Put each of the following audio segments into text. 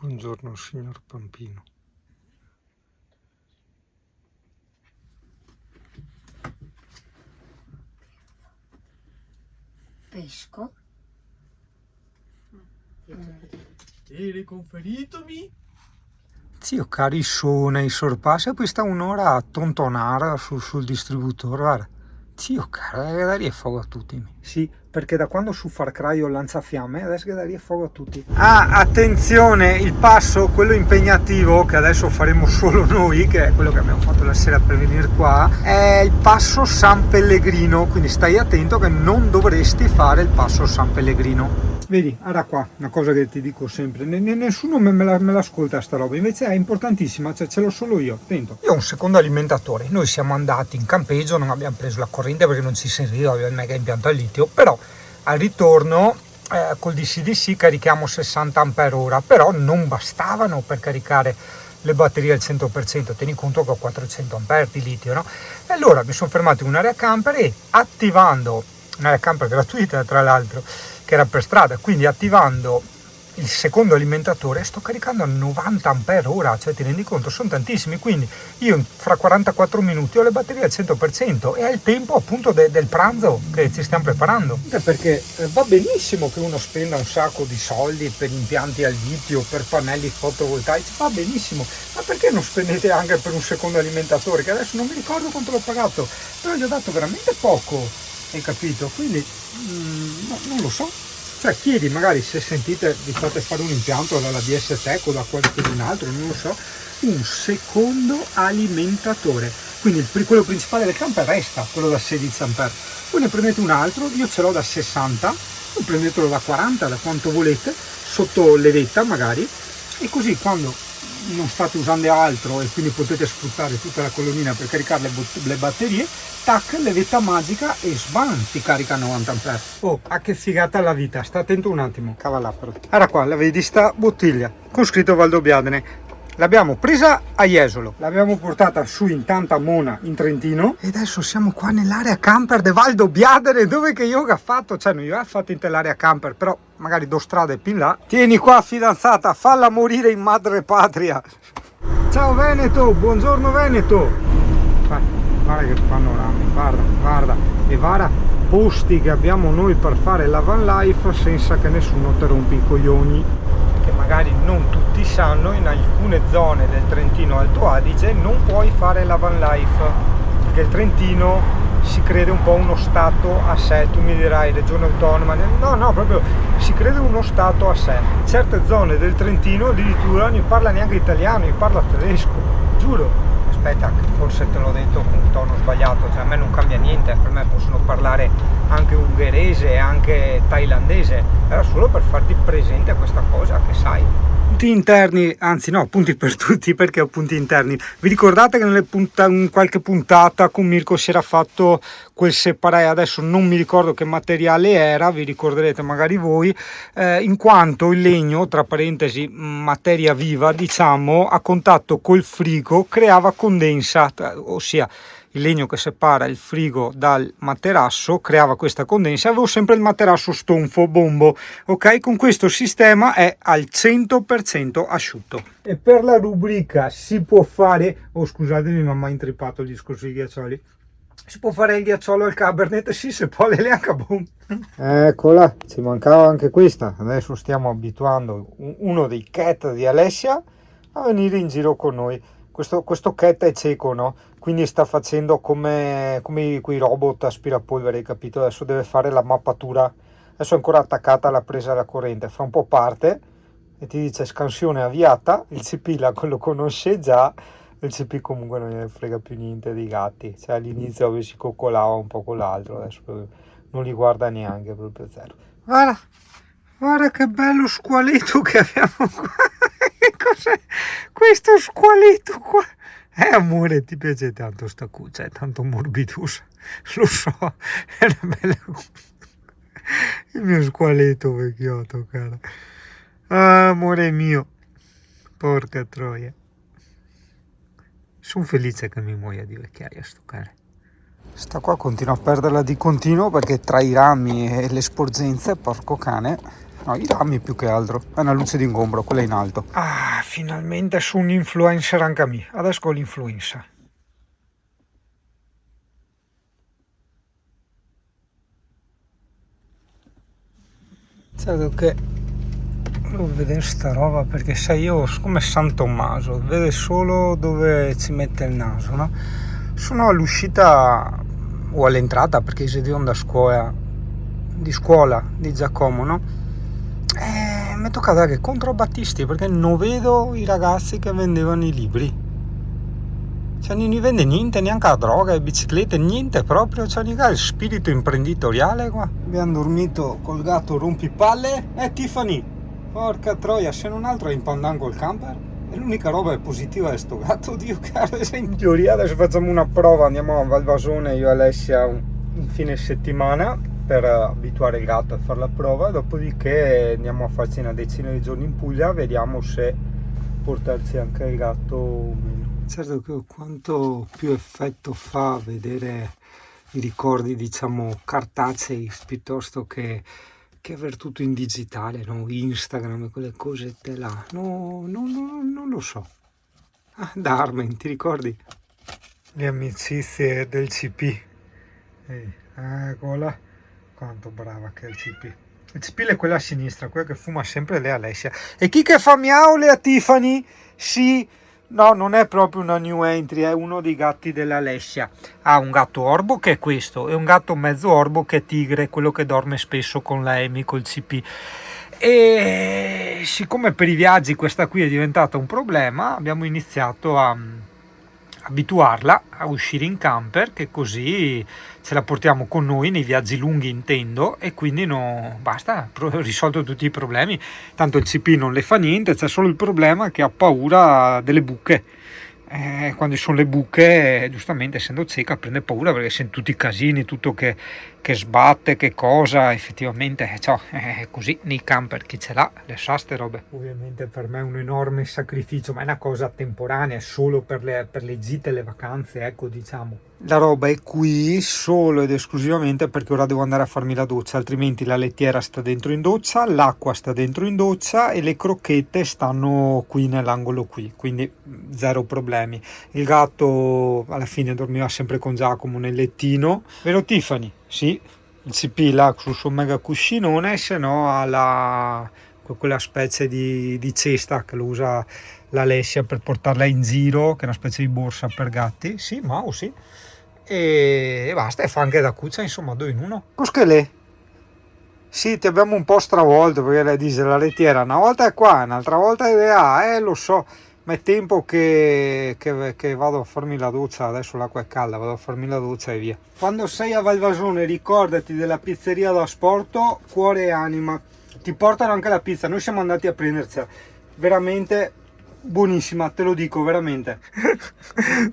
Buongiorno signor Pampino. Pesco. E riconferitomi? Zio, cari suona i sorpassi, poi sta un'ora a tontonare sul distributore, guarda. Zio, caro, daria fuoco a tutti. Sì, perché da quando su Far Cry ho lanciafiamme, adesso che daria fuoco a tutti. Ah, attenzione, il passo, quello impegnativo, che adesso faremo solo noi, che è quello che abbiamo fatto la sera per venire qua, è il passo San Pellegrino, quindi stai attento che non dovresti fare il passo San Pellegrino. Vedi, era qua, una cosa che ti dico sempre, nessuno me l'ascolta sta roba, invece è importantissima, cioè ce l'ho solo io, attento. Io ho un secondo alimentatore, noi siamo andati in campeggio, non abbiamo preso la corrente perché non ci serviva, il mega impianto al litio, però al ritorno col DC-DC carichiamo 60 Ah, però non bastavano per caricare le batterie al 100%, tieni conto che ho 400 Ah di litio, no? E allora mi sono fermato in un'area camper e attivando, un'area camper gratuita tra l'altro, che era per strada, quindi attivando il secondo alimentatore sto caricando a 90 Ah, cioè ti rendi conto, sono tantissimi, quindi io fra 44 minuti ho le batterie al 100% e è il tempo appunto del pranzo che ci stiamo preparando. Perché va benissimo che uno spenda un sacco di soldi per impianti al litio, per pannelli fotovoltaici, va benissimo, ma perché non spendete anche per un secondo alimentatore, che adesso non mi ricordo quanto l'ho pagato, però gli ho dato veramente poco, hai capito? Quindi non lo so. Cioè chiedi magari, se sentite vi fate fare un impianto dalla DS Tech o da qualcun altro, non lo so, un secondo alimentatore. Quindi quello principale del camper resta, quello da 16 A. Poi ne prendete un altro, io ce l'ho da 60, poi prendetelo da 40, da quanto volete, sotto levetta magari, e così quando non state usando altro e quindi potete sfruttare tutta la colonnina per caricare le batterie, tac, levetta magica e svan, ti carica a 90 A. Oh, a che figata la vita, sta attento un attimo, cavala però. Era qua, la vedi sta bottiglia con scritto Valdobbiadene. L'abbiamo presa a Jesolo, l'abbiamo portata su in tanta Mona in Trentino e adesso siamo qua nell'area camper di Valdobbiadene, dove che io ho fatto, cioè non io ho fatto in l'area camper, però magari do strade più in là. Tieni qua fidanzata, falla morire in madre patria. Ciao Veneto, buongiorno Veneto. Guarda che panorama, guarda, e guarda posti che abbiamo noi per fare la van life senza che nessuno ti rompi i coglioni, che magari non tutti sanno, in alcune zone del Trentino Alto Adige non puoi fare la van life, perché il Trentino si crede un po' uno stato a sé. Tu mi dirai regione autonoma, no, proprio si crede uno stato a sé. Certe zone del Trentino addirittura non parla neanche italiano, parla tedesco, giuro. Aspetta, forse te l'ho detto con un tono sbagliato, cioè a me non cambia niente, per me possono parlare anche ungherese e anche thailandese, era solo per farti presente a questa cosa, che sai. Punti interni, anzi no, punti per tutti, perché ho punti interni. Vi ricordate che in qualche puntata con Mirko si era fatto quel separé, adesso non mi ricordo che materiale era, vi ricorderete magari voi, in quanto il legno, tra parentesi materia viva diciamo, a contatto col frigo creava condensa, ossia il legno che separa il frigo dal materasso creava questa condensa. Avevo sempre il materasso stonfo, bombo, ok? Con questo sistema è al 100% asciutto. E per la rubrica si può fare, oh scusatemi ma mi ha intrippato il discorso di ghiaccioli, si può fare il ghiacciolo al Cabernet? Sì, se può, le anche boom. Eccola, ci mancava anche questa. Adesso stiamo abituando uno dei cat di Alessia a venire in giro con noi. Questo cat è cieco, no? Quindi sta facendo come quei robot aspirapolvere, capito? Adesso deve fare la mappatura. Adesso è ancora attaccata alla presa della corrente. Fra un po' parte e ti dice scansione avviata. Il CP lo conosce già. Il CP comunque non ne frega più niente dei gatti. Cioè all'inizio si coccolava un po' con l'altro. Adesso non li guarda neanche, proprio zero. Guarda che bello squaletto che abbiamo qua. Cos'è questo squaletto qua? Amore, ti piace tanto sta cuccia, è tanto morbidosa, lo so, è una bella il mio squaletto vecchiotto, cara. Ah, amore mio, porca troia. Sono felice che mi muoia di vecchiaia sto cane. Sta qua continua a perderla di continuo perché tra i rami e le sporgenze, porco cane, No, i rami più che altro. È una luce d'ingombro, quella in alto. Ah, finalmente su un influencer anche a me. Adesso ho l'influencer. Certo che devo vedere sta roba perché sai io come San Tommaso, vede solo dove ci mette il naso, no? Sono all'uscita o all'entrata perché si devono da scuola di Giacomo, no? E mi è toccato che controbattisti perché non vedo i ragazzi che vendevano i libri. Cioè non ne vende niente, neanche la droga, le biciclette, niente proprio, cioè il spirito imprenditoriale qua. Abbiamo dormito col gatto rompipalle. Tiffany, porca troia, se non altro è in pandan col camper. E l'unica roba è positiva di sto gatto, Dio caro. In teoria adesso facciamo una prova, andiamo a Valvasone io e Alessia un fine settimana per abituare il gatto a fare la prova, dopodiché andiamo a farci una decina di giorni in Puglia, vediamo se portarci anche il gatto o meno. Certo che quanto più effetto fa vedere i ricordi, diciamo, cartacei piuttosto che aver tutto in digitale, no? Instagram e quelle cosette là. No, non lo so. Darmen, ti ricordi? Le amicizie del CP. Eccola. Quanto brava che è il CP. Il CP è quella a sinistra, quella che fuma sempre lei Alessia. E chi che fa miaule a Tiffany? Sì. No, non è proprio una new entry, è uno dei gatti dell'Alessia. Ha un gatto orbo che è questo, e un gatto mezzo orbo che è Tigre, quello che dorme spesso con la Amy, col CP. E siccome per i viaggi questa qui è diventata un problema, abbiamo iniziato a abituarla a uscire in camper, che così ce la portiamo con noi nei viaggi lunghi, intendo, e quindi basta, risolto tutti i problemi. Tanto il CP non le fa niente, c'è solo il problema che ha paura delle buche. Quando ci sono le buche, giustamente essendo cieca prende paura perché sente tutti i casini, tutto che sbatte, che cosa, effettivamente è così nei camper, chi ce l'ha le sa ste robe. Ovviamente per me è un enorme sacrificio, ma è una cosa temporanea, è solo per le gite, le vacanze, ecco, diciamo. La roba è qui solo ed esclusivamente perché ora devo andare a farmi la doccia, altrimenti la lettiera sta dentro in doccia, l'acqua sta dentro in doccia e le crocchette stanno qui nell'angolo qui, quindi zero problemi. Il gatto alla fine dormiva sempre con Giacomo nel lettino, vero Tiffany? Sì, il CP là sul suo mega cuscinone, se no ha quella specie di cesta che lo usa l'Alessia per portarla in giro, che è una specie di borsa per gatti, sì, ma sì. E basta, e fa anche da cuccia, insomma, due in uno. Cos'è lei? Sì, ti abbiamo un po' stravolto perché lei dice la lettiera una volta è qua, un'altra volta è là, lo so, ma è tempo che vado a farmi la doccia, adesso l'acqua è calda, vado a farmi la doccia e via. Quando sei a Valvasone ricordati della pizzeria da Sporto, Cuore e Anima, ti portano anche la pizza, noi siamo andati a prendercela, veramente buonissima, te lo dico veramente.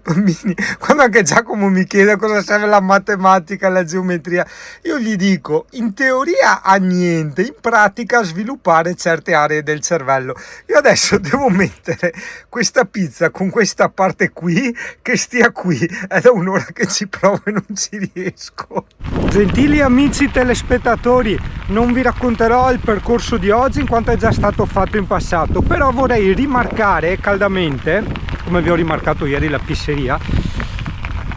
Bambini, quando anche Giacomo mi chiede cosa serve la matematica, la geometria, io gli dico in teoria a niente, in pratica a sviluppare certe aree del cervello. Io adesso devo mettere questa pizza con questa parte qui che stia qui, è da un'ora che ci provo e non ci riesco. Gentili amici telespettatori, non vi racconterò il percorso di oggi in quanto è già stato fatto in passato, però vorrei rimarcare caldamente, come vi ho rimarcato ieri la pizzeria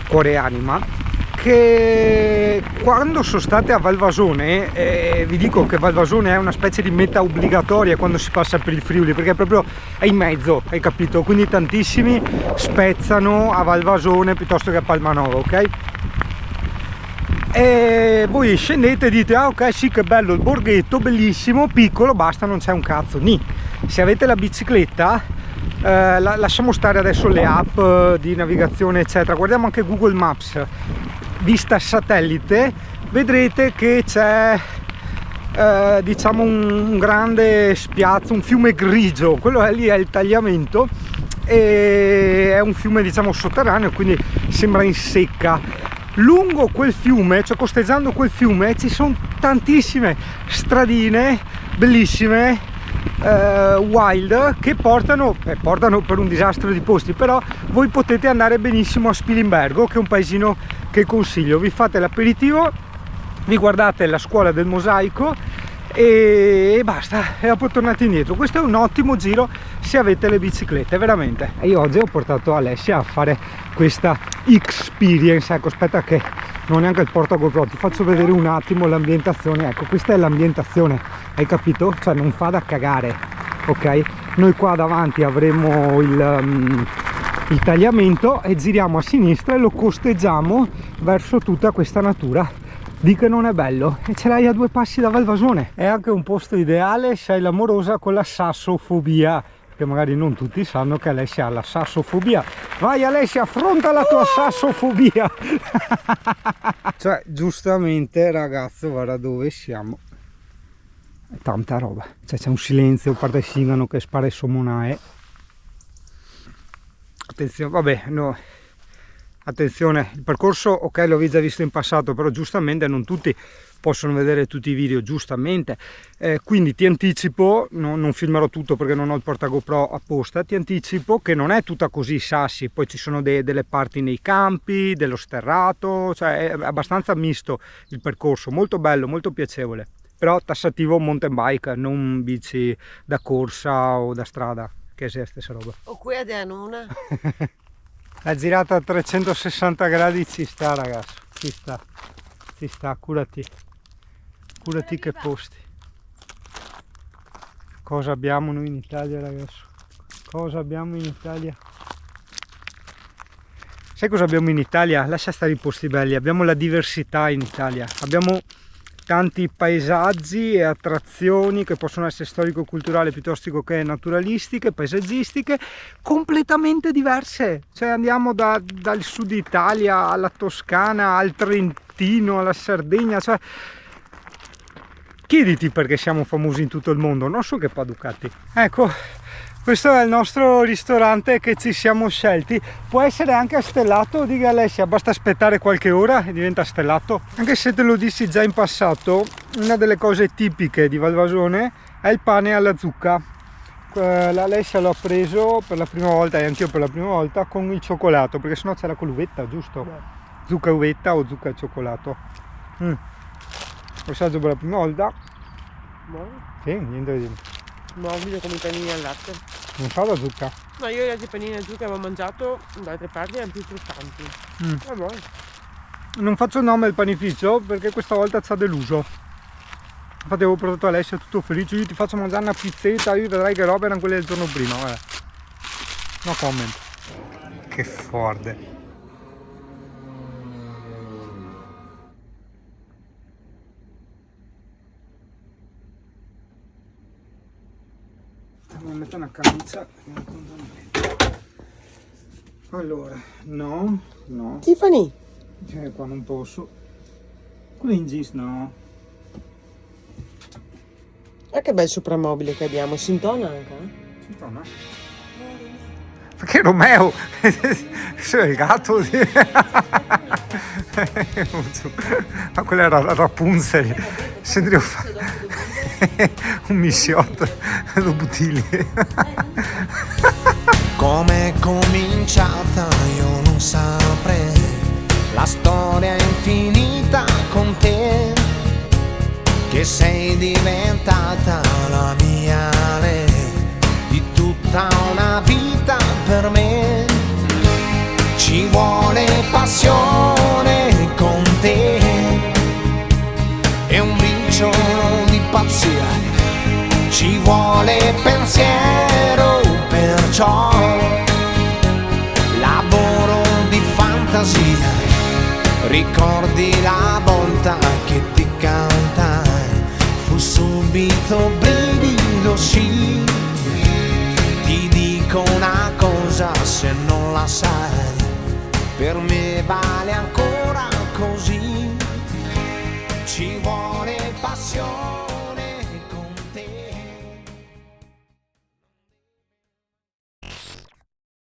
Cuore e Anima, che quando sono state a Valvasone, vi dico che Valvasone è una specie di meta obbligatoria quando si passa per il Friuli, perché proprio è in mezzo, hai capito? Quindi tantissimi spezzano a Valvasone piuttosto che a Palmanova, ok? E voi scendete e dite ok, sì, che bello il borghetto, bellissimo, piccolo, basta, non c'è un cazzo. Se avete la bicicletta, lasciamo stare adesso le app di navigazione eccetera, guardiamo anche Google Maps vista satellite, vedrete che c'è diciamo un grande spiazzo, un fiume grigio, quello lì è il tagliamento, e è un fiume diciamo sotterraneo, quindi sembra in secca. Lungo quel fiume, cioè costeggiando quel fiume, ci sono tantissime stradine bellissime, wild, che portano per un disastro di posti, però voi potete andare benissimo a Spilimbergo, che è un paesino che consiglio. Vi fate l'aperitivo, vi guardate la scuola del mosaico e basta, e dopo tornate indietro. Questo è un ottimo giro se avete le biciclette, veramente. E io oggi ho portato Alessia a fare questa experience. Ecco, aspetta che non è neanche il porta GoPro, ti faccio vedere un attimo l'ambientazione. Ecco, questa è l'ambientazione, hai capito? Cioè non fa da cagare, ok? Noi qua davanti avremo il tagliamento e giriamo a sinistra e lo costeggiamo verso tutta questa natura. Di che non è bello, e ce l'hai a 2 passi da Valvasone. È anche un posto ideale se hai l'amorosa con la sassofobia, che magari non tutti sanno che Alessia ha la sassofobia. Vai Alessia, affronta la tua sassofobia. Cioè giustamente ragazzo, guarda dove siamo, è tanta roba, cioè c'è un silenzio, parte Singano che spara il somonae. Attenzione, vabbè, no. Attenzione, il percorso ok l'ho già visto in passato, però giustamente non tutti possono vedere tutti i video, giustamente, quindi ti anticipo, non filmerò tutto perché non ho il porta GoPro apposta, ti anticipo che non è tutta così sassi, poi ci sono delle parti nei campi, dello sterrato, cioè è abbastanza misto il percorso, molto bello, molto piacevole, però tassativo mountain bike, non bici da corsa o da strada, che sia stessa roba. O qui è una. La girata a 360 gradi ci sta ragazzo, ci sta, curati che posti. Cosa abbiamo noi in Italia ragazzo? Cosa abbiamo in Italia? Sai cosa abbiamo in Italia? Lascia stare i posti belli, abbiamo la diversità in Italia, abbiamo tanti paesaggi e attrazioni che possono essere storico-culturali piuttosto che naturalistiche, paesaggistiche, completamente diverse. Cioè andiamo dal sud Italia alla Toscana, al Trentino, alla Sardegna, cioè chiediti perché siamo famosi in tutto il mondo, non so che Paducati. Ecco, questo è il nostro ristorante che ci siamo scelti, può essere anche stellato, dica Alessia, basta aspettare qualche ora e diventa stellato. Anche se te lo dissi già in passato, una delle cose tipiche di Valvasone è il pane alla zucca. L'Alessia l'ho preso per la prima volta e anch'io per la prima volta con il cioccolato, perché sennò c'era con l'uvetta, giusto? Zucca uvetta o zucca al cioccolato. Lo assaggio per la prima volta. Buono. Sì, niente da dire. Morbido come i panini al latte. Non sa la zucca? No, io gli altri panini al zucca che avevo mangiato da altre parti erano più croccanti. È buono. Non faccio il nome del panificio perché questa volta ci ha deluso. Infatti avevo portato Alessia tutto felice, io ti faccio mangiare una pizzetta, io vedrai che roba erano quelle del giorno prima, guarda. No comment. Che forte. Mi metto una camicia. Allora, no. Tiffany! Qua non posso. Quello in jeans no. Che bel soprammobile che abbiamo, si intona anche, Si intona? Perché Romeo? Sei il gatto? Ma quella era Rapunzel. Sentivo un missiotto, lo butti. Come è cominciata io non saprei, la storia è infinita con te, che sei diventata la mia lei, di tutta una vita per me. Ci vuole passione con te e un briciolo di pazzia, ci vuole pensiero, perciò lavoro di fantasia. Ricordi la volta che ti cantai, fu subito brivido, sì. Ti dico una cosa se non la sai, per me vale ancora così. Ci vuole passione.